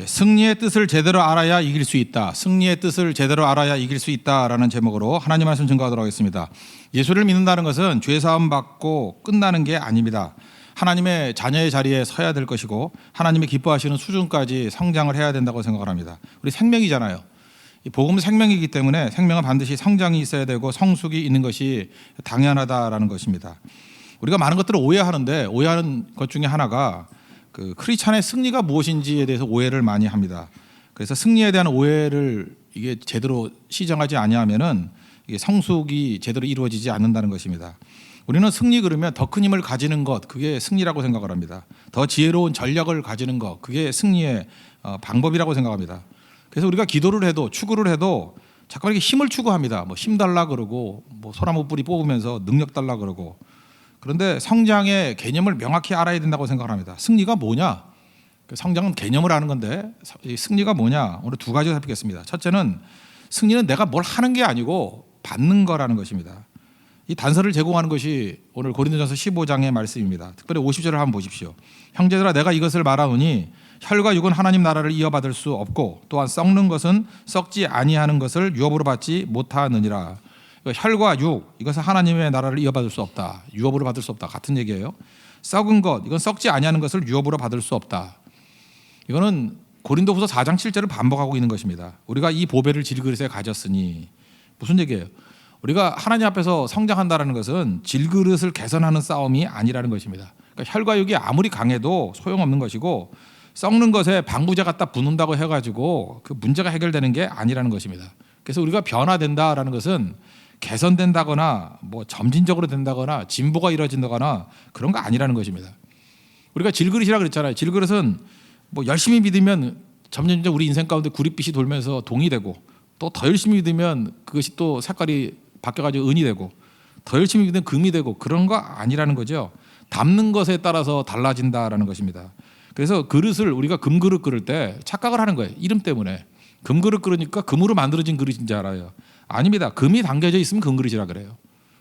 승리의 뜻을 제대로 알아야 이길 수 있다. 승리의 뜻을 제대로 알아야 이길 수 있다라는 제목으로 하나님 말씀 증거하도록 하겠습니다. 예수를 믿는다는 것은 죄 사함 받고 끝나는 게 아닙니다. 하나님의 자녀의 자리에 서야 될 것이고 하나님이 기뻐하시는 수준까지 성장을 해야 된다고 생각을 합니다. 우리 생명이잖아요. 이 복음은 생명이기 때문에 생명은 반드시 성장이 있어야 되고 성숙이 있는 것이 당연하다라는 것입니다. 우리가 많은 것들을 오해하는데 오해하는 것 중에 하나가 크리스찬의 승리가 무엇인지에 대해서 오해를 많이 합니다. 그래서 승리에 대한 오해를 이게 제대로 시정하지 아니하면은 이게 성숙이 제대로 이루어지지 않는다는 것입니다. 우리는 승리 그러면 더 큰 힘을 가지는 것, 그게 승리라고 생각을 합니다. 더 지혜로운 전략을 가지는 것, 그게 승리의 방법이라고 생각합니다. 그래서 우리가 기도를 해도 추구를 해도 자꾸 이렇게 힘을 추구합니다. 뭐 힘 달라 그러고 뭐 소나무 뿌리 뽑으면서 능력 달라 그러고. 그런데 성장의 개념을 명확히 알아야 된다고 생각을 합니다. 승리가 뭐냐? 성장은 개념을 아는 건데 승리가 뭐냐? 오늘 두 가지 살피겠습니다. 첫째는 승리는 내가 뭘 하는 게 아니고 받는 거라는 것입니다. 이 단서를 제공하는 것이 오늘 고린도전서 15장의 말씀입니다. 특별히 50절을 한번 보십시오. 형제들아 내가 이것을 말하노니 혈과 육은 하나님 나라를 이어받을 수 없고 또한 썩는 것은 썩지 아니하는 것을 유업으로 받지 못하느니라. 혈과 육 이것은 하나님의 나라를 이어받을 수 없다. 유업으로 받을 수 없다. 같은 얘기예요. 썩은 것 이건 썩지 아니하는 것을 유업으로 받을 수 없다. 이거는 고린도후서 4장 7절을 반복하고 있는 것입니다. 우리가 이 보배를 질그릇에 가졌으니 무슨 얘기예요? 우리가 하나님 앞에서 성장한다는 것은 질그릇을 개선하는 싸움이 아니라는 것입니다. 그러니까 혈과 육이 아무리 강해도 소용없는 것이고 썩는 것에 방부제 갖다 붓는다고 해가지고 그 문제가 해결되는 게 아니라는 것입니다. 그래서 우리가 변화된다라는 것은 개선된다거나 뭐 점진적으로 된다거나 진보가 이루어진다거나 그런 거 아니라는 것입니다. 우리가 질그릇이라 그랬잖아요. 질그릇은 뭐 열심히 믿으면 점점 우리 인생 가운데 구릿빛이 돌면서 동이 되고 또 더 열심히 믿으면 그것이 또 색깔이 바뀌어가지고 은이 되고 더 열심히 믿으면 금이 되고 그런 거 아니라는 거죠. 담는 것에 따라서 달라진다라는 것입니다. 그래서 그릇을 우리가 금그릇 끓을 때 착각을 하는 거예요. 이름 때문에. 금그릇 끓으니까 금으로 만들어진 그릇인 줄 알아요. 아닙니다. 금이 담겨져 있으면 금그릇이라 그래요.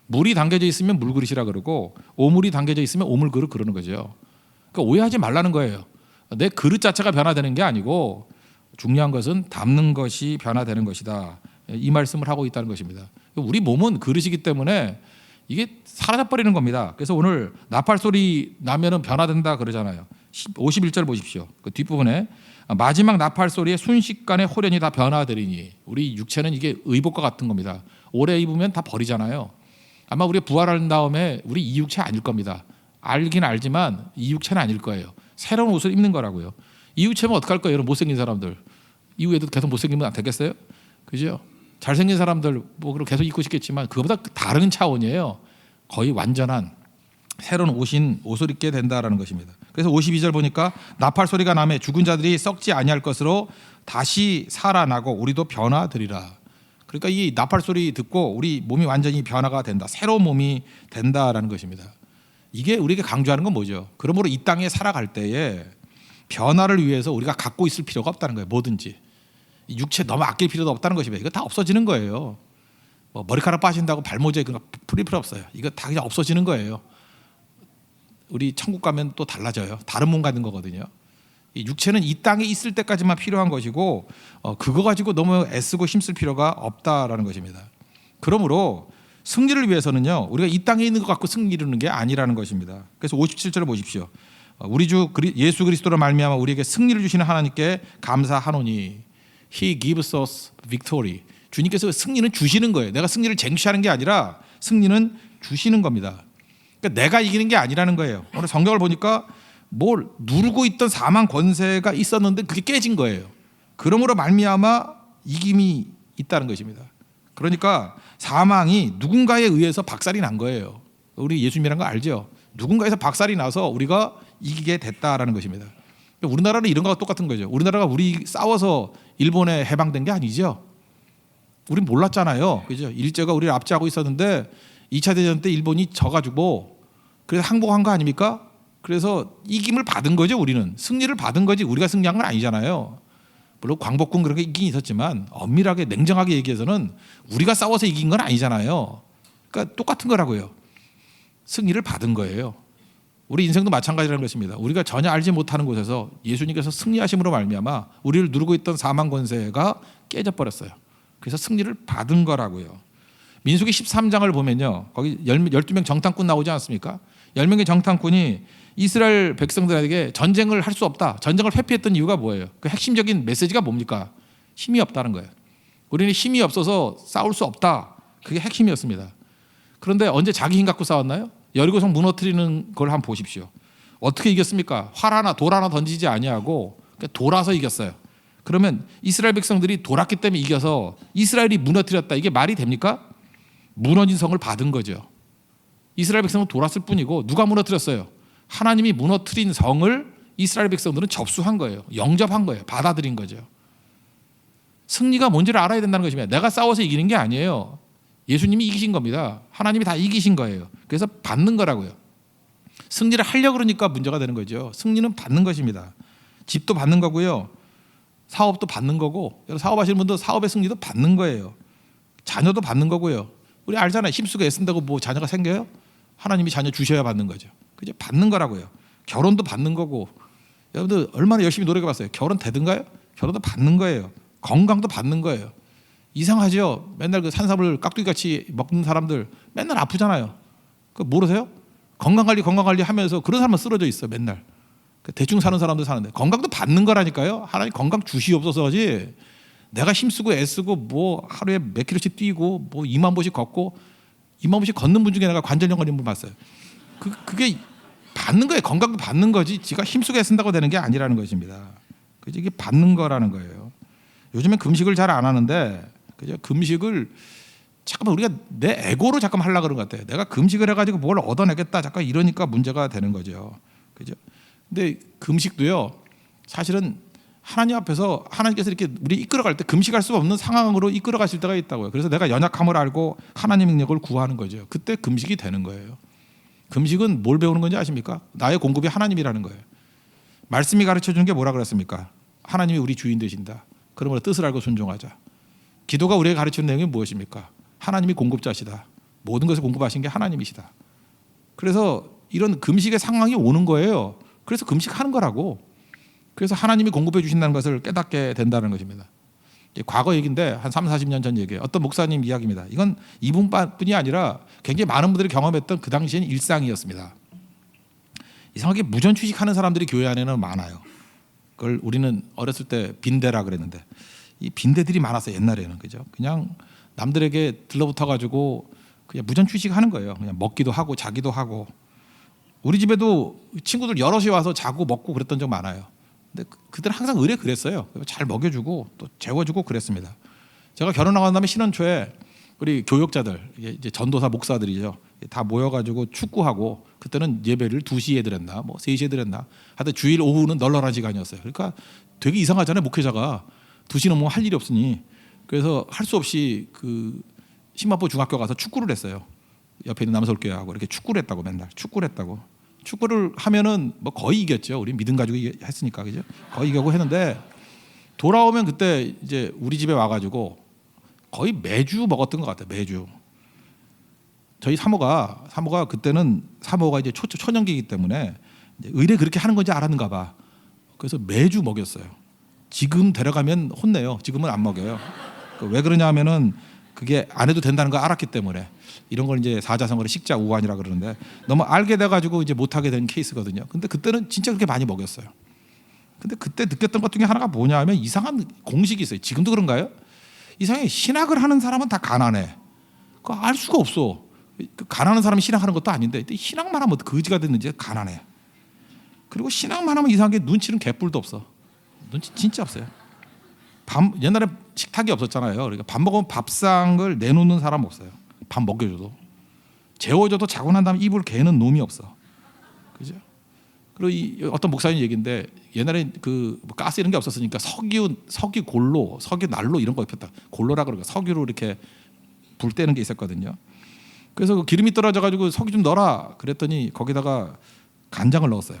물이 담겨져 있으면 물그릇이라 그러고 오물이 담겨져 있으면 오물그릇 그러는 거죠. 그러니까 오해하지 말라는 거예요. 내 그릇 자체가 변화되는 게 아니고 중요한 것은 담는 것이 변화되는 것이다. 이 말씀을 하고 있다는 것입니다. 우리 몸은 그릇이기 때문에 이게 사라져버리는 겁니다. 그래서 오늘 나팔 소리 나면은 변화된다 그러잖아요. 51절 보십시오. 그 뒷부분에 마지막 나팔 소리에 순식간에 홀연히 다 변화되리니 우리 육체는 이게 의복과 같은 겁니다. 오래 입으면 다 버리잖아요. 아마 우리가 부활한 다음에 우리 이 육체 아닐 겁니다. 알긴 알지만 이 육체는 아닐 거예요. 새로운 옷을 입는 거라고요. 이 육체면 어떡할 거예요? 여러분 못생긴 사람들 이후에도 계속 못생기면 안 되겠어요? 그죠? 잘생긴 사람들 뭐 계속 입고 싶겠지만 그거보다 다른 차원이에요. 거의 완전한 새로운 옷을 입게 된다라는 것입니다. 그래서 52절 보니까 나팔 소리가 나매 죽은 자들이 썩지 아니할 것으로 다시 살아나고 우리도 변화되리라. 그러니까 이 나팔 소리 듣고 우리 몸이 완전히 변화가 된다. 새로운 몸이 된다라는 것입니다. 이게 우리에게 강조하는 건 뭐죠? 그러므로 이 땅에 살아갈 때에 변화를 위해서 우리가 갖고 있을 필요가 없다는 거예요. 뭐든지. 육체 너무 아낄 필요도 없다는 것입니다. 이거 다 없어지는 거예요. 뭐 머리카락 빠진다고 발모제 그거 풀릴 필요 없어요. 이거 다 그냥 없어지는 거예요. 우리 천국 가면 또 달라져요. 다른 몸 가는 거거든요. 이 육체는 이 땅에 있을 때까지만 필요한 것이고 그거 가지고 너무 애쓰고 힘쓸 필요가 없다라는 것입니다. 그러므로 승리를 위해서는요. 우리가 이 땅에 있는 것 갖고 승리 이루는 게 아니라는 것입니다. 그래서 57절을 보십시오. 우리 주 예수 그리스도로 말미암아 우리에게 승리를 주시는 하나님께 감사하노니 He gives us victory. 주님께서 승리는 주시는 거예요. 내가 승리를 쟁취하는 게 아니라 승리는 주시는 겁니다. 그러니까 내가 이기는 게 아니라는 거예요. 오늘 성경을 보니까 뭘 누르고 있던 사망 권세가 있었는데 그게 깨진 거예요. 그러므로 말미암아 이김이 있다는 것입니다. 그러니까 사망이 누군가에 의해서 박살이 난 거예요. 우리 예수님이라는 거 알죠? 누군가에서 박살이 나서 우리가 이기게 됐다라는 것입니다. 우리나라는 이런 거와 똑같은 거죠. 우리나라가 우리 싸워서 일본에 해방된 게 아니죠. 우린 몰랐잖아요. 그죠? 일제가 우리를 압제하고 있었는데 2차 대전 때 일본이 져가지고 그래서 항복한 거 아닙니까? 그래서 이김을 받은 거죠. 우리는 승리를 받은 거지 우리가 승리한 건 아니잖아요. 물론 광복군 그런 게 있긴 있었지만 엄밀하게 냉정하게 얘기해서는 우리가 싸워서 이긴 건 아니잖아요. 그러니까 똑같은 거라고요. 승리를 받은 거예요. 우리 인생도 마찬가지라는 것입니다. 우리가 전혀 알지 못하는 곳에서 예수님께서 승리하심으로 말미암아 우리를 누르고 있던 사망 권세가 깨져버렸어요. 그래서 승리를 받은 거라고요. 민수기 13장을 보면요, 거기 12명 정탐꾼 나오지 않습니까? 10명의 정탐꾼이 이스라엘 백성들에게 전쟁을 할 수 없다, 전쟁을 회피했던 이유가 뭐예요? 그 핵심적인 메시지가 뭡니까? 힘이 없다는 거예요. 우리는 힘이 없어서 싸울 수 없다, 그게 핵심이었습니다. 그런데 언제 자기 힘 갖고 싸웠나요? 여리고성 무너뜨리는 걸 한번 보십시오. 어떻게 이겼습니까? 활 하나 돌 하나 던지지 아니하고 돌아서 이겼어요. 그러면 이스라엘 백성들이 돌았기 때문에 이겨서 이스라엘이 무너뜨렸다, 이게 말이 됩니까? 무너진 성을 받은 거죠. 이스라엘 백성은 돌았을 뿐이고 누가 무너뜨렸어요? 하나님이 무너뜨린 성을 이스라엘 백성들은 접수한 거예요. 영접한 거예요. 받아들인 거죠. 승리가 뭔지를 알아야 된다는 것입니다. 내가 싸워서 이기는 게 아니에요. 예수님이 이기신 겁니다. 하나님이 다 이기신 거예요. 그래서 받는 거라고요. 승리를 하려고 그러니까 문제가 되는 거죠. 승리는 받는 것입니다. 집도 받는 거고요, 사업도 받는 거고, 사업하시는 분도 사업의 승리도 받는 거예요. 자녀도 받는 거고요. 우리 알잖아요. 힘쓰고 애쓴다고 뭐 자녀가 생겨요? 하나님이 자녀 주셔야 받는 거죠. 그죠? 받는 거라고요. 결혼도 받는 거고. 여러분들 얼마나 열심히 노력해 봤어요? 결혼 되든가요? 결혼도 받는 거예요. 건강도 받는 거예요. 이상하죠? 맨날 그 산삼을 깍두기같이 먹는 사람들 맨날 아프잖아요. 그 모르세요? 건강관리 하면서 그런 사람은 쓰러져 있어 맨날. 대충 사는 사람들 사는데 건강도 받는 거라니까요. 하나님 건강 주시옵소서지, 내가 힘쓰고 애쓰고 뭐 하루에 몇 킬로씩 뛰고 뭐 2만 보씩 걷고, 2만 보씩 걷는 분 중에 내가 관절염 걸린 분 봤어요. 그게 받는 거예요. 건강도 받는 거지 지가 힘쓰고 애쓴다고 되는 게 아니라는 것입니다. 그죠? 이게 받는 거라는 거예요. 요즘엔 금식을 잘 안 하는데, 그죠? 금식을 잠깐만 우리가 내 에고로 잠깐 하려고 그런 것 같아요. 내가 금식을 해가지고 뭘 얻어내겠다 잠깐 이러니까 문제가 되는 거죠. 그죠? 근데 금식도요, 사실은 하나님 앞에서 하나님께서 이렇게 우리 이끌어갈 때 금식할 수 없는 상황으로 이끌어가실 때가 있다고요. 그래서 내가 연약함을 알고 하나님 능력을 구하는 거죠. 그때 금식이 되는 거예요. 금식은 뭘 배우는 건지 아십니까? 나의 공급이 하나님이라는 거예요. 말씀이 가르쳐 주는 게 뭐라 그랬습니까? 하나님이 우리 주인 되신다. 그러므로 뜻을 알고 순종하자. 기도가 우리에게 가르치는 내용이 무엇입니까? 하나님이 공급자시다. 모든 것을 공급하신 게 하나님이시다. 그래서 이런 금식의 상황이 오는 거예요. 그래서 금식하는 거라고. 그래서 하나님이 공급해 주신다는 것을 깨닫게 된다는 것입니다. 과거 얘기인데 한 3, 40년 전 얘기예요. 어떤 목사님 이야기입니다. 이건 이분뿐이 아니라 굉장히 많은 분들이 경험했던 그 당시엔 일상이었습니다. 이상하게 무전 취직하는 사람들이 교회 안에는 많아요. 그걸 우리는 어렸을 때 빈대라 그랬는데, 이 빈대들이 많았어요 옛날에는. 그죠? 그냥 남들에게 들러붙어 가지고 그냥 무전 취직하는 거예요. 그냥 먹기도 하고 자기도 하고. 우리 집에도 친구들 여럿이 와서 자고 먹고 그랬던 적 많아요. 근데 그들은 항상 의뢰 그랬어요. 잘 먹여주고 또 재워주고 그랬습니다. 제가 결혼하고 난 다음에 신혼 초에 우리 교역자들, 이제 전도사 목사들이죠, 다 모여가지고 축구하고, 그때는 예배를 2시에 드렸나 뭐 3시에 드렸나 하여튼 주일 오후는 널널한 시간이었어요. 그러니까 되게 이상하잖아요. 목회자가 2시 넘으면 할 일이 없으니. 그래서 할 수 없이 그 신마포 중학교 가서 축구를 했어요. 옆에 있는 남서울교회하고 이렇게 축구를 했다고, 맨날 축구를 했다고. 축구를 하면은 뭐 거의 이겼죠. 우리 믿음 가지고 했으니까, 그죠? 거의 이기고 했는데, 돌아오면 그때 이제 우리 집에 와가지고 거의 매주 먹었던 것 같아요. 매주. 저희 사모가 그때는 사모가 이제 초년기이기 때문에 이제 의뢰 그렇게 하는 건지 알았는가 봐. 그래서 매주 먹였어요. 지금 데려가면 혼내요. 지금은 안 먹여요. 왜 그러냐면은 그게 안 해도 된다는 걸 알았기 때문에. 이런 걸 이제 사자성어로 식자 우환이라 그러는데, 너무 알게 돼가지고 이제 못하게 된 케이스거든요. 근데 그때는 진짜 그렇게 많이 먹였어요. 근데 그때 느꼈던 것 중에 하나가 뭐냐면 이상한 공식이 있어요. 지금도 그런가요? 이상하게 신학을 하는 사람은 다 가난해. 그거 알 수가 없어. 가난한 사람이 신학하는 것도 아닌데 신학만 하면 거지가 됐는지 가난해. 그리고 신학만 하면 이상하게 눈치는 개뿔도 없어. 눈치 진짜 없어요. 옛날에 식탁이 없었잖아요. 그러니까 밥 먹으면 밥상을 내놓는 사람 없어요. 밥 먹여줘도, 재워줘도 자고 난 다음에 입을 개는 놈이 없어. 그죠? 그리고 어떤 목사님 얘기인데, 옛날에 그 가스 이런 게 없었으니까 석유 골로, 석유 난로 이런 거 폈다. 골로라 그러고 석유로 이렇게 불 떼는 게 있었거든요. 그래서 그 기름이 떨어져가지고 석유 좀 넣어라 그랬더니 거기다가 간장을 넣었어요.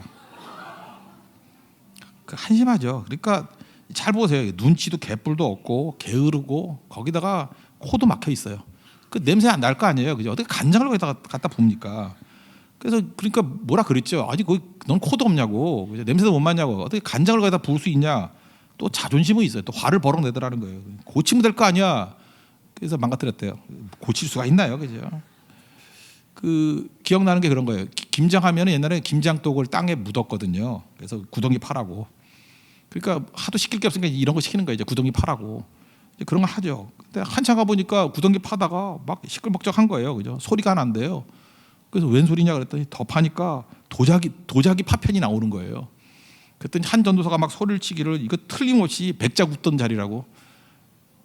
한심하죠. 그러니까 잘 보세요. 눈치도 개뿔도 없고 게으르고 거기다가 코도 막혀 있어요. 그 냄새 안 날 거 아니에요, 그죠? 어떻게 간장을 거기다가 갖다 붓니까? 그래서 그러니까 뭐라 그랬죠. 아니 거기 넌 코도 없냐고, 그죠? 냄새도 못 맡냐고, 어떻게 간장을 거기다 부을 수 있냐. 또 자존심은 있어요. 또 화를 버럭 내더라는 거예요. 고치면 될 거 아니야. 그래서 망가뜨렸대요. 고칠 수가 있나요, 그죠? 그 기억나는 게 그런 거예요. 김장하면 옛날에 김장독을 땅에 묻었거든요. 그래서 구덩이 파라고. 그러니까 하도 시킬 게 없으니까 이런 거 시키는 거예요. 이제 구덩이 파라고. 이제 그런 거 하죠. 근데 한참 가 보니까 구덩이 파다가 막 시끌벅적한 거예요, 그죠? 소리가 난대요. 그래서 웬 소리냐 그랬더니 더 파니까 도자기 파편이 나오는 거예요. 그랬더니 한 전도사가 막 소리를 치기를 이거 틀림없이 백자 굽던 자리라고,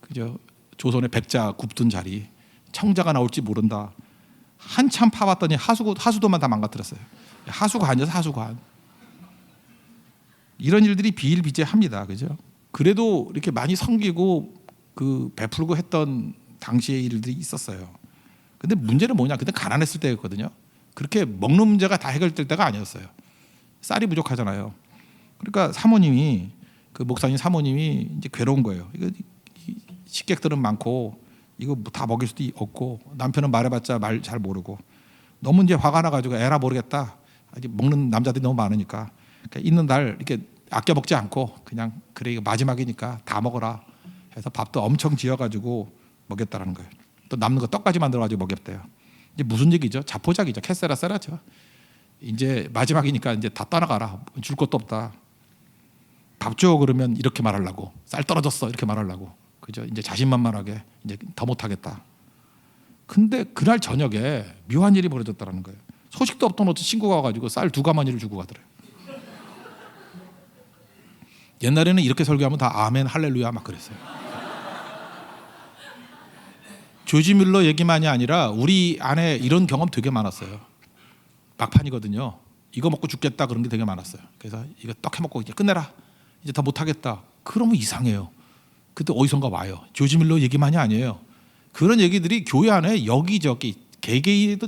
그죠? 조선의 백자 굽던 자리, 청자가 나올지 모른다. 한참 파봤더니 하수도만 다 망가뜨렸어요. 하수관이죠, 하수관. 이런 일들이 비일비재합니다, 그죠? 그래도 이렇게 많이 섬기고 그 베풀고 했던 당시의 일들이 있었어요. 근데 문제는 뭐냐? 그때 가난했을 때였거든요. 그렇게 먹는 문제가 다 해결될 때가 아니었어요. 쌀이 부족하잖아요. 그러니까 사모님이, 그 목사님 사모님이 이제 괴로운 거예요. 이거 식객들은 많고 이거 다 먹일 수도 없고, 남편은 말해봤자 말 잘 모르고, 너무 이제 화가 나가지고 에라 모르겠다. 아직 먹는 남자들이 너무 많으니까 그러니까 있는 날 이렇게 아껴 먹지 않고 그냥 그래 이거 마지막이니까 다 먹어라 해서 밥도 엄청 지어가지고 먹였다라는 거예요. 또 남는 거 떡까지 만들어가지고 먹였대요. 이제 무슨 얘기죠? 자포자기죠. 캐세라세라죠. 이제 마지막이니까 이제 다 떠나가라. 줄 것도 없다. 밥 줘 그러면 이렇게 말하려고, 쌀 떨어졌어 이렇게 말하려고, 그죠? 이제 자신만만하게 이제 더 못하겠다. 근데 그날 저녁에 묘한 일이 벌어졌다는 거예요. 소식도 없던 어떤 친구가 와가지고 쌀 2가마니를 주고 가더래요. 옛날에는 이렇게 설교하면 다 아멘 할렐루야 막 그랬어요. 조지 뮬러 얘기만이 아니라 우리 안에 이런 경험 되게 많았어요. 막판이거든요. 이거 먹고 죽겠다 그런 게 되게 많았어요. 그래서 이거 떡 해먹고 이제 끝내라. 이제 더 못하겠다. 그러면 이상해요. 그때 어디선가 와요. 조지 뮬러 얘기만이 아니에요. 그런 얘기들이 교회 안에 여기저기 개개인도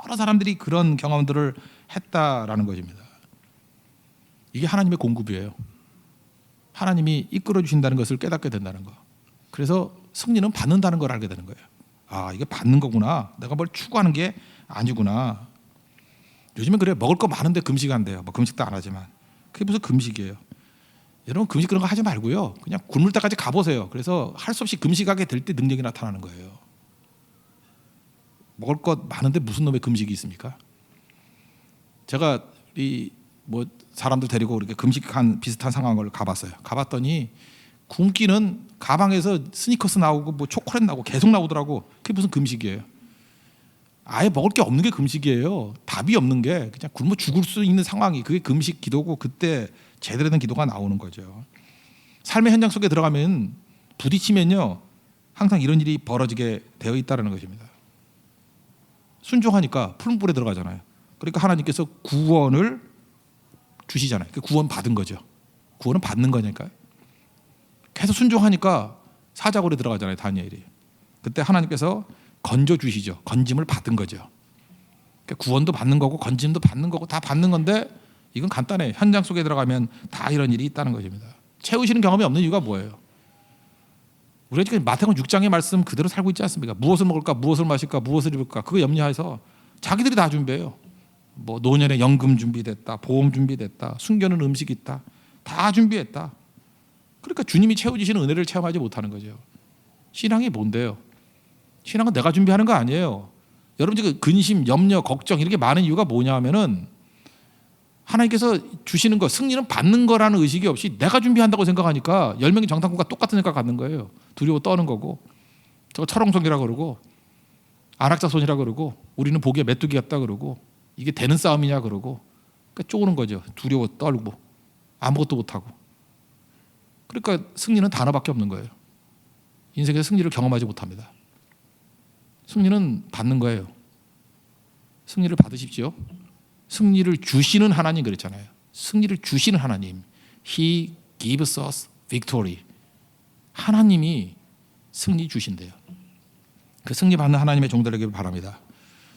여러 사람들이 그런 경험들을 했다라는 것입니다. 이게 하나님의 공급이에요. 하나님이 이끌어 주신다는 것을 깨닫게 된다는 거. 그래서 승리는 받는다는 걸 알게 되는 거예요. 아, 이게 받는 거구나. 내가 뭘 추구하는 게 아니구나. 요즘엔 그래, 먹을 거 많은데 금식한대요. 뭐 금식도 안 하지만 그게 무슨 금식이에요. 여러분 금식 그런 거 하지 말고요. 그냥 굶을 때까지 가보세요. 그래서 할 수 없이 금식하게 될 때 능력이 나타나는 거예요. 먹을 것 많은데 무슨 놈의 금식이 있습니까? 제가 이 뭐 사람들 데리고 이렇게 금식한 비슷한 상황을 가봤어요. 가봤더니 굶기는 가방에서 스니커스 나오고 뭐 초콜릿 나오고 계속 나오더라고. 그게 무슨 금식이에요? 아예 먹을 게 없는 게 금식이에요. 답이 없는 게 그냥 굶어 죽을 수 있는 상황이, 그게 금식 기도고, 그때 제대로 된 기도가 나오는 거죠. 삶의 현장 속에 들어가면 부딪히면요 항상 이런 일이 벌어지게 되어 있다는 것입니다. 순종하니까 푸른 불에 들어가잖아요. 그러니까 하나님께서 구원을 주시잖아요. 구원 받은 거죠. 구원은 받는 거니까요. 계속 순종하니까 사자굴에 들어가잖아요, 다니엘이. 그때 하나님께서 건져 주시죠. 건짐을 받은 거죠. 그러니까 구원도 받는 거고 건짐도 받는 거고 다 받는 건데, 이건 간단해요. 현장 속에 들어가면 다 이런 일이 있다는 것입니다. 채우시는 경험이 없는 이유가 뭐예요? 우리가 지금 마태복음 6장의 말씀 그대로 살고 있지 않습니까? 무엇을 먹을까, 무엇을 마실까, 무엇을 입을까, 그거 염려해서 자기들이 다 준비해요. 뭐 노년에 연금 준비됐다, 보험 준비됐다, 숨겨놓은 음식이 있다, 다 준비했다. 그러니까 주님이 채워주시는 은혜를 체험하지 못하는 거죠. 신앙이 뭔데요? 신앙은 내가 준비하는 거 아니에요. 여러분 지금 근심, 염려, 걱정 이렇게 많은 이유가 뭐냐 하면은 하나님께서 주시는 거, 승리는 받는 거라는 의식이 없이 내가 준비한다고 생각하니까 10명의 정탐꾼과 똑같은 생각 갖는 거예요. 두려워 떠는 거고, 저거 철옹성이라 그러고, 안악자손이라 그러고, 우리는 보기에 메뚜기 같다 그러고, 이게 되는 싸움이냐 그러고, 그러니까 쪼는 거죠. 두려워 떨고 아무것도 못하고. 그러니까 승리는 단어밖에 없는 거예요. 인생에서 승리를 경험하지 못합니다. 승리는 받는 거예요. 승리를 받으십시오. 승리를 주시는 하나님 그랬잖아요. 승리를 주시는 하나님. He gives us victory. 하나님이 승리 주신대요. 그 승리 받는 하나님의 종들에게 바랍니다.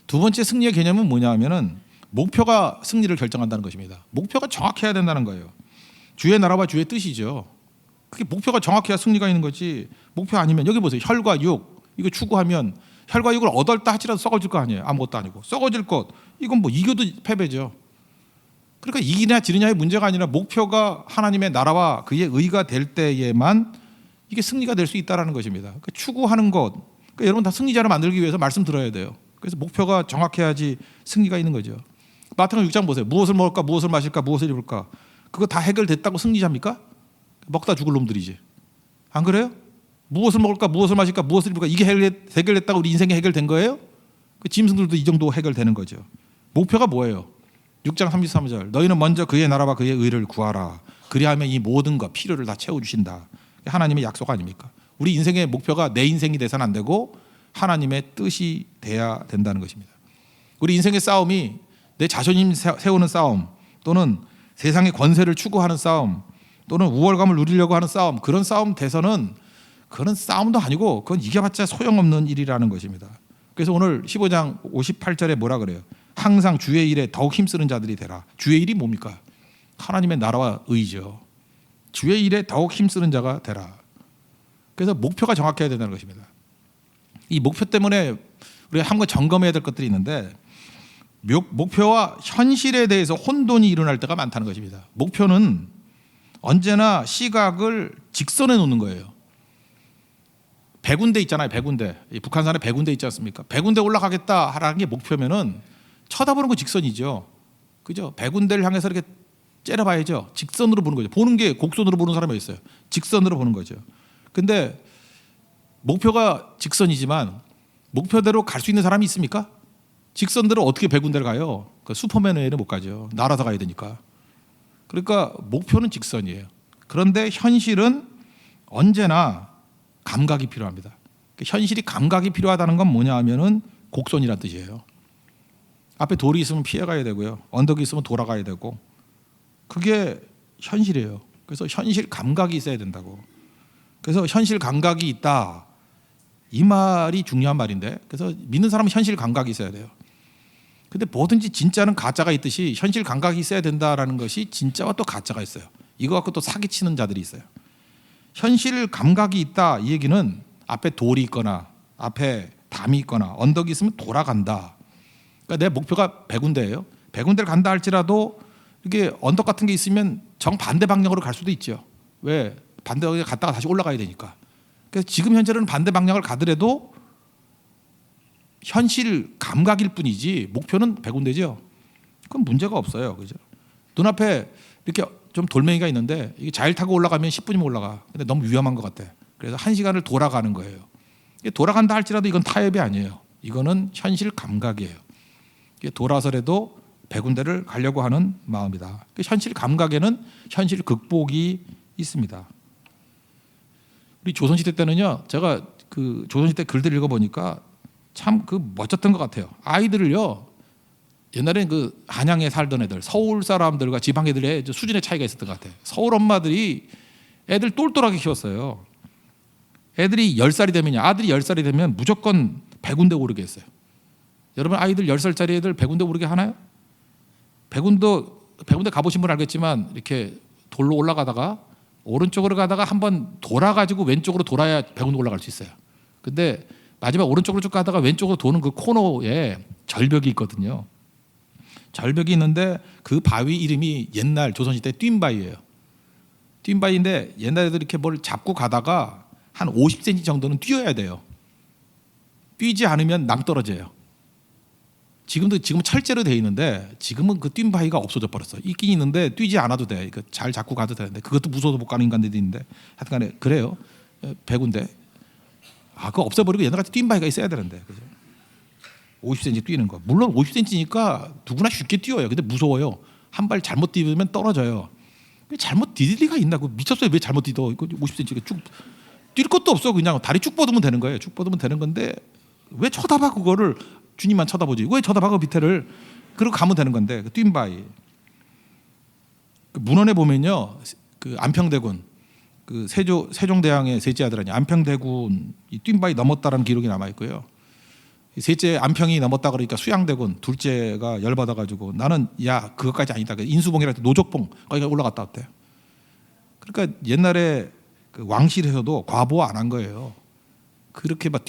두 번째 승리의 개념은 뭐냐 하면은 목표가 승리를 결정한다는 것입니다. 목표가 정확해야 된다는 거예요. 주의 나라와 주의 뜻이죠. 그게 목표가 정확해야 승리가 있는 거지. 목표 아니면 여기 보세요. 혈과 육 이거 추구하면 혈과 육을 얻었다 할지라도 썩어질 거 아니에요. 아무것도 아니고 썩어질 것, 이건 뭐 이겨도 패배죠. 그러니까 이기냐 지느냐의 문제가 아니라 목표가 하나님의 나라와 그의 의가 될 때에만 이게 승리가 될 수 있다는 것입니다. 그러니까 추구하는 것, 그러니까 여러분 다 승리자를 만들기 위해서 말씀 들어야 돼요. 그래서 목표가 정확해야지 승리가 있는 거죠. 마태복음 6장 보세요. 무엇을 먹을까, 무엇을 마실까, 무엇을 입을까, 그거 다 해결됐다고 승리자입니까? 먹다 죽을 놈들이지. 안 그래요? 무엇을 먹을까, 무엇을 마실까, 무엇을 입을까, 이게 해결됐다고 우리 인생이 해결된 거예요? 그 짐승들도 이 정도 해결되는 거죠. 목표가 뭐예요? 6장 33절, 너희는 먼저 그의 나라와 그의 의를 구하라. 그리하면 이 모든 것 필요를 다 채워주신다. 하나님의 약속 아닙니까? 우리 인생의 목표가 내 인생이 돼서는 안 되고 하나님의 뜻이 돼야 된다는 것입니다. 우리 인생의 싸움이 내 자존심 세우는 싸움, 또는 세상의 권세를 추구하는 싸움, 또는 우월감을 누리려고 하는 싸움, 그런 싸움 돼서는 그건 싸움도 아니고 그건 이겨봤자 소용없는 일이라는 것입니다. 그래서 오늘 15장 58절에 뭐라 그래요? 항상 주의 일에 더욱 힘쓰는 자들이 되라. 주의 일이 뭡니까? 하나님의 나라와 의죠. 주의 일에 더욱 힘쓰는 자가 되라. 그래서 목표가 정확해야 된다는 것입니다. 이 목표 때문에 우리가 한번 점검해야 될 것들이 있는데, 목표와 현실에 대해서 혼돈이 일어날 때가 많다는 것입니다. 목표는 언제나 시각을 직선에 놓는 거예요. 100군데 있잖아요. 100군데. 북한산에 100군데 있지 않습니까? 100군데 올라가겠다 하라는 게 목표면은 쳐다보는 거 직선이죠. 그죠? 100군데를 향해서 이렇게 째려봐야죠. 직선으로 보는 거죠. 보는 게 곡선으로 보는 사람이 있어요. 직선으로 보는 거죠. 근데 목표가 직선이지만 목표대로 갈 수 있는 사람이 있습니까? 직선대로 어떻게 100군데를 가요? 그 슈퍼맨 외에는 못 가죠. 날아서 가야 되니까. 그러니까 목표는 직선이에요. 그런데 현실은 언제나 감각이 필요합니다. 현실이 감각이 필요하다는 건 뭐냐 하면은 곡선이란 뜻이에요. 앞에 돌이 있으면 피해가야 되고요. 언덕이 있으면 돌아가야 되고, 그게 현실이에요. 그래서 현실 감각이 있어야 된다고. 그래서 현실 감각이 있다, 이 말이 중요한 말인데, 그래서 믿는 사람은 현실 감각이 있어야 돼요. 근데 뭐든지 진짜는 가짜가 있듯이 현실 감각이 있어야 된다라는 것이 진짜와 또 가짜가 있어요. 이거 갖고 또 사기치는 자들이 있어요. 현실 감각이 있다, 이 얘기는 앞에 돌이 있거나 앞에 담이 있거나 언덕이 있으면 돌아간다. 그러니까 내 목표가 100군데예요. 100군데를 간다 할지라도 이게 언덕 같은 게 있으면 정반대 방향으로 갈 수도 있죠. 왜? 반대 방향에 갔다가 다시 올라가야 되니까. 그래서 지금 현재는 반대 방향을 가더라도 현실 감각일 뿐이지 목표는 100군데죠. 그건 문제가 없어요. 그죠? 눈앞에 이렇게 좀 돌멩이가 있는데 이게 잘 타고 올라가면 10분이면 올라가. 근데 너무 위험한 것 같아. 그래서 1시간을 돌아가는 거예요. 돌아간다 할지라도 이건 타협이 아니에요. 이거는 현실 감각이에요. 돌아서라도 100군데를 가려고 하는 마음이다. 현실 감각에는 현실 극복이 있습니다. 우리 조선시대 때는요, 제가 그 조선시대 글들 읽어보니까 참 그 멋졌던 것 같아요. 아이들을요, 옛날에는 그 한양에 살던 애들, 서울 사람들과 지방 애들의 수준의 차이가 있었던 것 같아요. 서울 엄마들이 애들 똘똘하게 키웠어요. 애들이 10살이 되면요, 아들이 10살이 되면 무조건 100군데 오르게 했어요. 여러분 아이들 10살짜리 애들 100군데 오르게 하나요? 100군데 가보신 분 알겠지만 이렇게 돌로 올라가다가 오른쪽으로 가다가 한번 돌아가지고 왼쪽으로 돌아야 100군데 올라갈 수 있어요. 근데 마지막 오른쪽으로 쭉 가다가 왼쪽으로 도는 그 코너에 절벽이 있거든요. 절벽이 있는데 그 바위 이름이 옛날 조선시대 뜀바위예요. 뜀바위인데 옛날에도 이렇게 뭘 잡고 가다가 한 50cm 정도는 뛰어야 돼요. 뛰지 않으면 낭떠러져요. 지금은 철제로 되어 있는데 지금은 그 뜀바위가 없어져 버렸어. 있긴 있는데 뛰지 않아도 돼. 잘 잡고 가도 되는데 그것도 무서워서 못 가는 인간들이 있는데 하여튼간에 그래요. 100군데. 그거 없애버리고 옛날같이 뜀바위가 있어야 되는데. 그죠? 50cm 뛰는 거. 물론 50cm니까 누구나 쉽게 뛰어요. 근데 무서워요. 한 발 잘못 뛰면 떨어져요. 잘못 디딜 리가 있나? 미쳤어요. 왜 잘못 뛰어? 50cm가 쭉 뛸 것도 없어. 그냥 다리 쭉 뻗으면 되는 거예요. 쭉 뻗으면 되는 건데 왜 쳐다봐 그거를? 주님만 쳐다보지. 왜 쳐다봐 그 밑에를? 그러고 가면 되는 건데. 그 뜀바위. 그 문헌에 보면요, 그 안평대군, 그 세종대왕의 셋째 아들 아니 안평대군 이 뜀바위 넘었다라는 기록이 남아 있고요. 셋째 안평이 넘었다 그러니까 수양대군 둘째가 열받아가지고 나는 야 그것까지 아니다. 인수봉이라 때 노적봉 거기가 올라갔다 왔대요. 그러니까 옛날에 그 왕실에서도 과보 안 한 거예요. 그렇게 막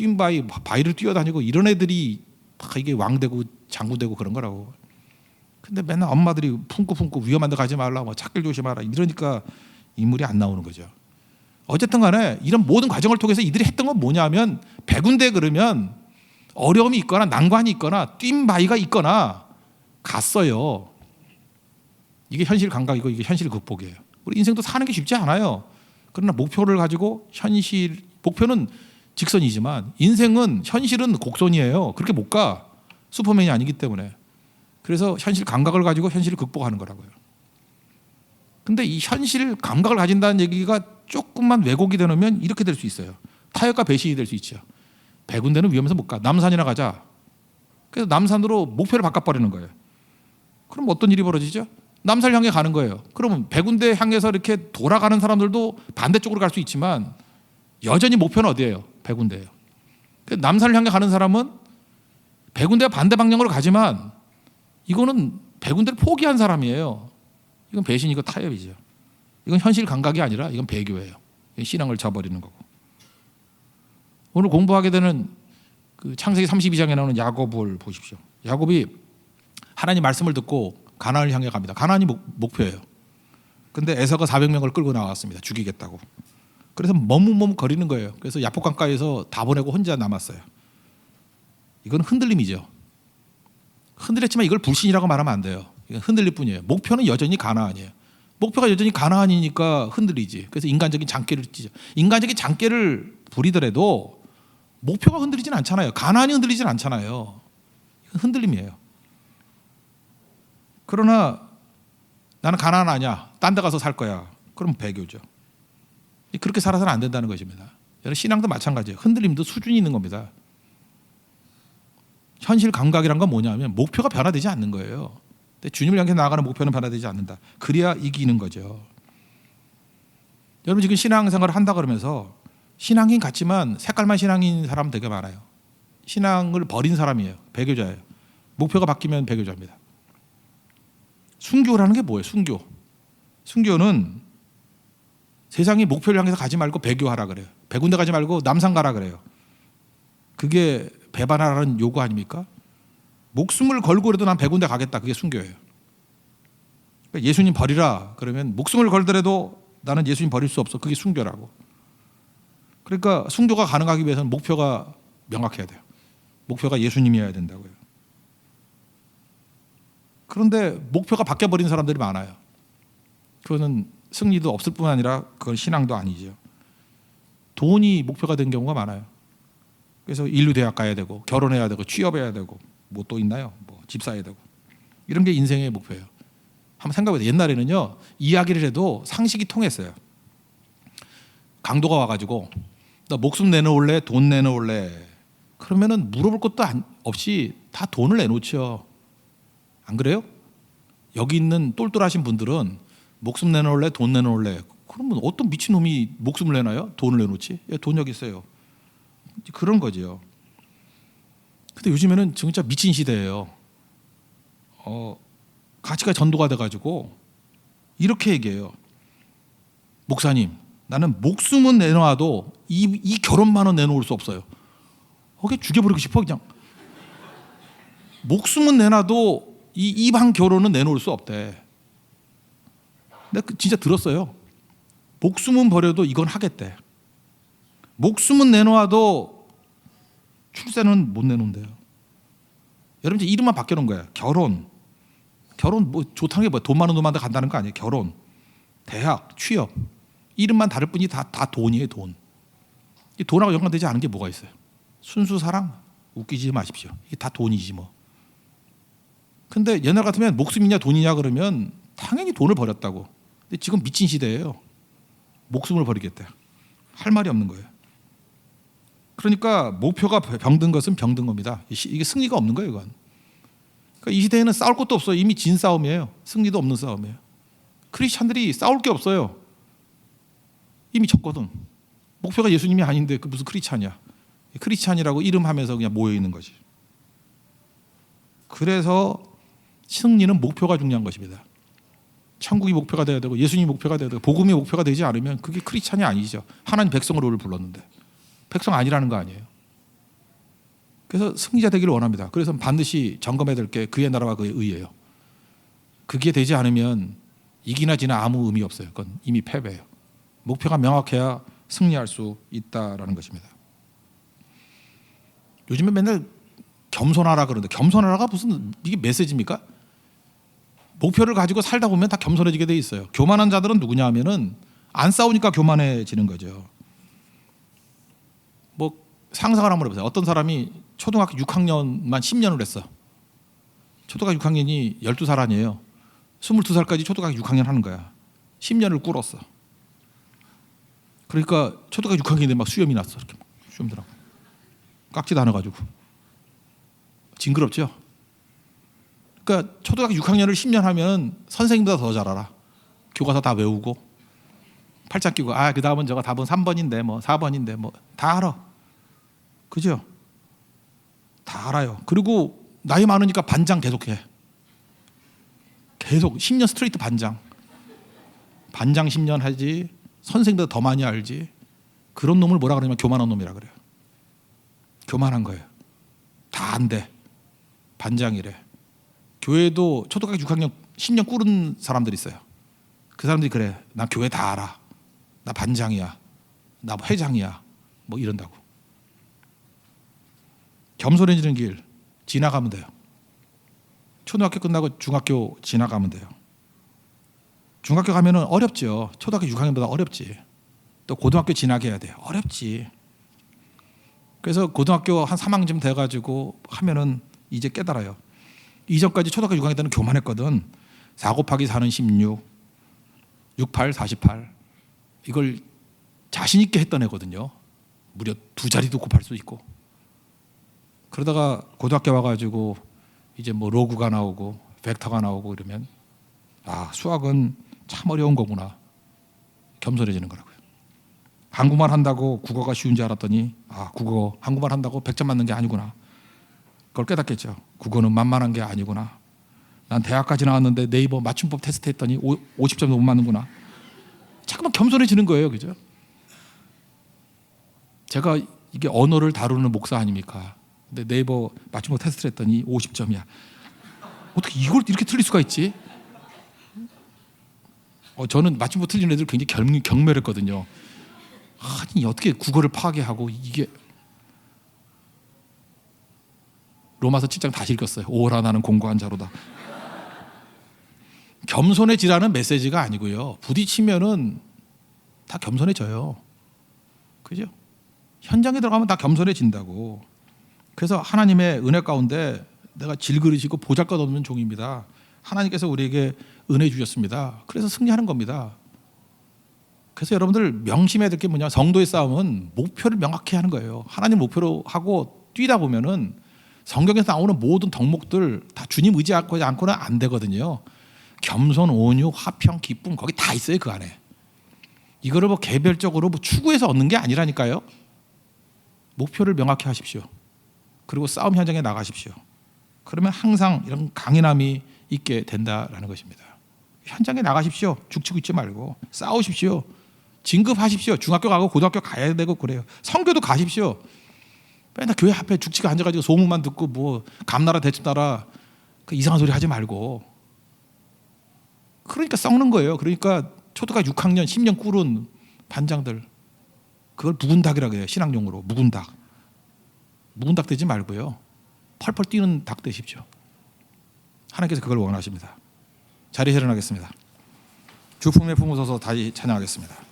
바위를 뛰어다니고 이런 애들이 다 이게 왕되고 장군되고 그런 거라고. 근데 맨날 엄마들이 품고 위험한 데 가지 말라, 뭐 찾길 조심하라 이러니까 인물이 안 나오는 거죠. 어쨌든 간에 이런 모든 과정을 통해서 이들이 했던 건 뭐냐면, 백운대 그러면 어려움이 있거나 난관이 있거나 뛴 바위가 있거나 갔어요. 이게 현실 감각이고 이게 현실 극복이에요. 우리 인생도 사는 게 쉽지 않아요. 그러나 목표를 가지고 목표는 직선이지만 인생은 현실은 곡선이에요. 그렇게 못 가. 슈퍼맨이 아니기 때문에. 그래서 현실 감각을 가지고 현실을 극복하는 거라고요. 근데 이 현실 감각을 가진다는 얘기가 조금만 왜곡이 되면 이렇게 될 수 있어요. 타협과 배신이 될 수 있죠. 백운대는 위험해서 못 가. 남산이나 가자. 그래서 남산으로 목표를 바꿔버리는 거예요. 그럼 어떤 일이 벌어지죠? 남산을 향해 가는 거예요. 그러면 백운대 향해서 이렇게 돌아가는 사람들도 반대쪽으로 갈 수 있지만 여전히 목표는 어디예요? 백운대예요. 남산을 향해 가는 사람은 백운대와 반대 방향으로 가지만 이거는 백운대를 포기한 사람이에요. 이건 배신이고 타협이죠. 이건 현실 감각이 아니라 이건 배교예요. 신앙을 저버리는 거고. 오늘 공부하게 되는 그 창세기 32장에 나오는 야곱을 보십시오. 야곱이 하나님 말씀을 듣고 가나안을 향해 갑니다. 가나안이 목표예요. 근데 에서가 400명을 끌고 나왔습니다. 죽이겠다고. 그래서 머뭇거리는 거예요. 그래서 야복 강가에서 다 보내고 혼자 남았어요. 이건 흔들림이죠. 흔들렸지만 이걸 불신이라고 말하면 안 돼요. 이건 흔들릴 뿐이에요. 목표는 여전히 가나안이에요. 목표가 여전히 가나안이니까 흔들리지. 그래서 인간적인 장깨를 찌죠. 인간적인 장깨를 부리더라도 목표가 흔들리진 않잖아요. 가나안이 흔들리진 않잖아요. 이건 흔들림이에요. 그러나 나는 가나안 아니야. 딴 데 가서 살 거야. 그럼 배교죠. 그렇게 살아서는 안 된다는 것입니다. 여러분 신앙도 마찬가지예요. 흔들림도 수준이 있는 겁니다. 현실 감각이란 건 뭐냐면 목표가 변화되지 않는 거예요. 근데 주님을 향해 나아가는 목표는 변화되지 않는다. 그래야 이기는 거죠. 여러분 지금 신앙생활을 한다 그러면서 신앙인 같지만 색깔만 신앙인 사람 되게 많아요. 신앙을 버린 사람이에요. 배교자예요. 목표가 바뀌면 배교자입니다. 순교라는 게 뭐예요? 순교는 세상이 목표를 향해서 가지 말고 배교하라 그래요. 백운대 가지 말고 남산 가라 그래요. 그게 배반하라는 요구 아닙니까? 목숨을 걸고라도 난 백운대 가겠다. 그게 순교예요. 그러니까 예수님 버리라 그러면 목숨을 걸더라도 나는 예수님 버릴 수 없어. 그게 순교라고. 그러니까 순교가 가능하기 위해서는 목표가 명확해야 돼요. 목표가 예수님이어야 된다고요. 그런데 목표가 바뀌어버린 사람들이 많아요. 그거는 승리도 없을 뿐 아니라 그건 신앙도 아니죠. 돈이 목표가 된 경우가 많아요. 그래서 인류대학 가야 되고 결혼해야 되고 취업해야 되고 뭐 또 있나요? 뭐 집 사야 되고 이런 게 인생의 목표예요. 한번 생각해보세요. 옛날에는요 이야기를 해도 상식이 통했어요. 강도가 와가지고 나 목숨 내놓을래? 돈 내놓을래? 그러면은 물어볼 것도 없이 다 돈을 내놓죠. 안 그래요? 여기 있는 똘똘하신 분들은 목숨 내놓을래? 돈 내놓을래? 그러면 어떤 미친놈이 목숨을 내놔요? 돈을 내놓지? 예, 돈 여기 있어요. 그런 거죠. 근데 요즘에는 진짜 미친 시대예요. 가치가 전도가 돼가지고 이렇게 얘기해요. 목사님, 나는 목숨은 내놔도 이 결혼만 원 내놓을 수 없어요. 그게 죽여버리고 싶어 그냥. 목숨은 내놔도 이 이방 결혼은 내놓을 수 없대. 내가 진짜 들었어요. 목숨은 버려도 이건 하겠대. 목숨은 내놓아도 출세는 못 내놓는데요. 여러분 이제 이름만 바뀌어놓은 거예요. 결혼 뭐 좋다는 게 뭐야? 돈 많은 놈한테 간다는 거 아니에요. 결혼, 대학, 취업 이름만 다를 뿐이 다 돈이에요. 돈. 이 돈하고 연관되지 않은 게 뭐가 있어요? 순수 사랑? 웃기지 마십시오. 이게 다 돈이지 뭐. 근데 옛날 같으면 목숨이냐 돈이냐 그러면 당연히 돈을 버렸다고. 근데 지금 미친 시대예요. 목숨을 버리겠대. 할 말이 없는 거예요. 그러니까 목표가 병든 것은 병든 겁니다. 이게 승리가 없는 거예요. 이건. 그러니까 이 시대에는 싸울 것도 없어요. 이미 진 싸움이에요. 승리도 없는 싸움이에요. 크리스찬들이 싸울 게 없어요. 이미 졌거든. 목표가 예수님이 아닌데 그 무슨 크리스찬이야. 크리스찬이라고 이름하면서 그냥 모여 있는 거지. 그래서 승리는 목표가 중요한 것입니다. 천국이 목표가 돼야 되고 예수님이 목표가 돼야 되고 복음이 목표가 되지 않으면 그게 크리스찬이 아니죠. 하나님 백성으로 불렀는데. 백성 아니라는 거 아니에요. 그래서 승리자 되기를 원합니다. 그래서 반드시 점검해야 될 게 그의 나라와 그의 의예요. 그게 되지 않으면 이기나 지나 아무 의미 없어요. 그건 이미 패배예요. 목표가 명확해야 승리할 수 있다라는 것입니다. 요즘에 맨날 겸손하라 그러는데 겸손하라가 무슨 이게 메시지입니까? 목표를 가지고 살다 보면 다 겸손해지게 돼 있어요. 교만한 자들은 누구냐 하면은 안 싸우니까 교만해지는 거죠. 뭐 상상을 한번 해보세요. 어떤 사람이 초등학교 6학년만 10년을 했어. 초등학교 6학년이 12살 아니에요. 22살까지 초등학교 6학년 하는 거야. 10년을 꿇었어. 그러니까 초등학교 6학년인데 막 수염이 났어. 이렇게 수염 들어. 깍지도 안 해가지고. 징그럽죠? 그러니까 초등학교 6학년을 10년 하면 선생님보다 더 잘 알아. 교과서 다 외우고 팔짱 끼고 그 다음은 저거 답은 3번인데 뭐 4번인데 뭐 다 알아. 그죠? 다 알아요. 그리고 나이 많으니까 반장 계속해. 계속 10년 스트레이트 반장 10년 하지. 선생님보다 더 많이 알지. 그런 놈을 뭐라 그러냐면 교만한 놈이라 그래요. 교만한 거예요. 다 안돼. 반장이래. 교회도 초등학교 6학년 10년 꿇은 사람들이 있어요. 그 사람들이 그래. 나 교회 다 알아. 나 반장이야. 나 회장이야. 뭐 이런다고. 겸손해지는 길 지나가면 돼요. 초등학교 끝나고 중학교 지나가면 돼요. 중학교 가면은 어렵죠. 초등학교 6학년보다 어렵지. 또 고등학교 지나게 해야 돼요. 어렵지. 그래서 고등학교 한 3학년쯤 돼가지고 하면은 이제 깨달아요. 이전까지 초등학교 6학년 때는 교만했거든. 4 곱하기 4는 16, 68, 48 이걸 자신 있게 했던 애거든요. 무려 2자리도 곱할 수 있고. 그러다가 고등학교 와가지고 이제 뭐 로그가 나오고 벡터가 나오고 이러면 수학은 참 어려운 거구나. 겸손해지는 거라고요. 한국말 한다고 국어가 쉬운 줄 알았더니 국어 한국말 한다고 100점 맞는 게 아니구나. 그걸 깨닫겠죠. 국어는 만만한 게 아니구나. 난 대학까지 나왔는데 네이버 맞춤법 테스트 했더니 50점도 못 맞는구나. 자꾸만 겸손해지는 거예요. 그죠? 제가 이게 언어를 다루는 목사 아닙니까? 근데 네이버 맞춤법 테스트를 했더니 50점이야. 어떻게 이걸 이렇게 틀릴 수가 있지? 저는 맞춤법 틀린 애들 굉장히 경멸했거든요. 아니 어떻게 국어를 파괴하고 이게 로마서 7장 다시 읽었어요. 오라 나는 공고한 자로다. 겸손해지라는 메시지가 아니고요. 부딪히면은 다 겸손해져요. 그죠? 현장에 들어가면 다 겸손해진다고. 그래서 하나님의 은혜 가운데 내가 질그릇이고 보잘것없는 종입니다. 하나님께서 우리에게 은혜 주셨습니다. 그래서 승리하는 겁니다. 그래서 여러분들 명심해야 될 게 뭐냐? 성도의 싸움은 목표를 명확히 하는 거예요. 하나님 목표로 하고 뛰다 보면은 성경에서 나오는 모든 덕목들 다 주님 의지하지 않고는 안 되거든요. 겸손, 온유, 화평, 기쁨 거기 다 있어요. 그 안에. 이거를 뭐 개별적으로 추구해서 얻는 게 아니라니까요. 목표를 명확히 하십시오. 그리고 싸움 현장에 나가십시오. 그러면 항상 이런 강인함이 있게 된다라는 것입니다. 현장에 나가십시오. 죽치고 있지 말고 싸우십시오. 진급하십시오. 중학교 가고 고등학교 가야 되고 그래요. 선교도 가십시오. 맨날 교회 앞에 죽치가 앉아가지고 소문만 듣고 뭐 감나라 대집나라 그 이상한 소리 하지 말고. 그러니까 썩는 거예요. 그러니까 초등학교 6학년 10년 꿇은 반장들 그걸 묵은 닭이라고 해요. 신앙용어로 묵은 닭. 묵은 닭 되지 말고요. 펄펄 뛰는 닭 되십시오. 하나님께서 그걸 원하십니다. 자리에 일어나겠습니다. 주품에 품으셔서 다시 찬양하겠습니다.